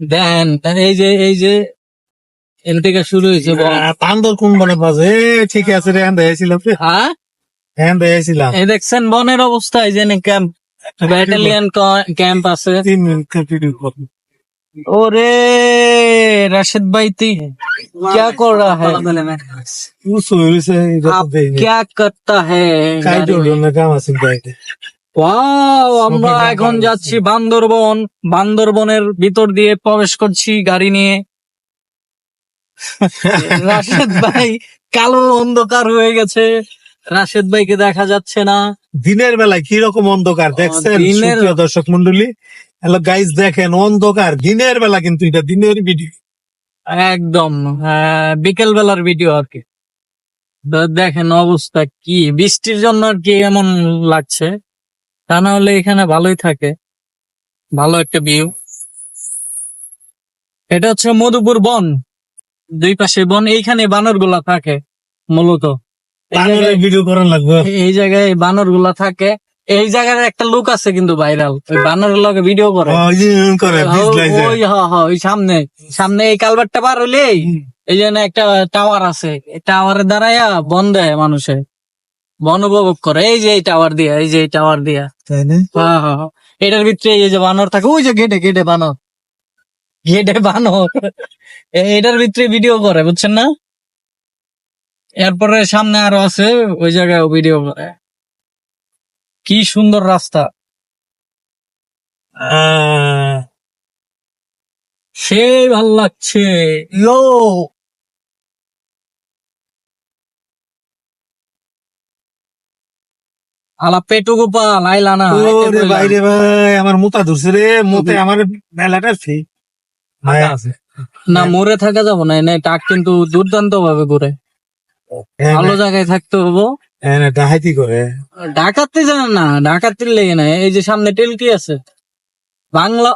দেন এই যে এর থেকে শুরু হয়েছে বান্দর কোন বনে বাজে ঠিক আছে রে দেখাইছিলাম হ্যাঁ দেখাইছিলাম এই দেখছেন বনের অবস্থা, এই যে ক্যাম্প, ব্যাটালিয়ন ক্যাম্প আছে। 3 মিনিট কন্টিনিউ করুন ওরে राशिद भाई तुम क्या कर रहा है, आप क्या करता है? কাই জড়ো না কাম আছে গাইতে ওয়াও, আমরা এখন যাচ্ছি বান্দরবনের ভিতর দিয়ে প্রবেশ করছি গাড়ি নিয়ে। রাশেদ ভাই কালো অন্ধকার হয়ে গেছে, রাশেদ ভাইকে দেখা যাচ্ছে না। দিনের বেলায় কি রকম অন্ধকার দেখছেন দিনের- সুপ্রিয় দর্শক মন্ডলী, হ্যালো গাইস দেখেন অন্ধকার দিনের বেলা, কিন্তু এটা দিনের ভিডিও। একদম বিকেল বেলার ভিডিও আর কি। তো দেখেন অবস্থা কি, বৃষ্টির জন্য আর কি এমন লাগছে, তা না হলে এখানে ভালোই থাকে, ভালো একটা ভিউ। এটা হচ্ছে মধুপুর বন, দুই পাশে বন, এইখানে বানর গুলা থাকে মূলত। এই জায়গায়- ভিডিও করার লাগবে এই জায়গায় বানর গুলা থাকে। এই জায়গার একটা লোক আছে কিন্তু ভাইরাল, ওই বানরের লগে ভিডিও করে। ওই যে করে ভিজলাই যায়। ওই ওই সামনে এই কালভারটা পার হইলেই এই জন্য একটা টাওয়ার আছে, এই টাওয়ারে দাঁড়ায়া বন দেয় মানুষে, বন উপভোগ করে। এই যে এই টাওয়ার দিয়া, এই যে এই টাওয়ার দিয়া, তাই না হ্যাঁ, এটার ভিতরে এই যে বানর থাকে, ওই যে গেটে বানর, এটার ভিতরে ভিডিও করে, বুঝছেন না? এরপরে সামনে আরো আছে, ওই জায়গায় ভিডিও করে। কি সুন্দর রাস্তা, সেই ভাল লাগছে। ইয়ো আলা পেটু গোপাল আইলা না, ওরে বাইরে ভাই আমার মোতা ধরছে রে, মোতে আমার মেলাটা ফি না মরে থাকা যাবো না, এনে টাক কিন্তু দুর্দান্ত ভাবে ঘুরে, ভালো জায়গায় থাকতে হবো। ডাহাইতি করে ডাকাতে জানেন না, ডাকাতির লেগে না। এই যে সামনে টেলকি আছে, বাংলা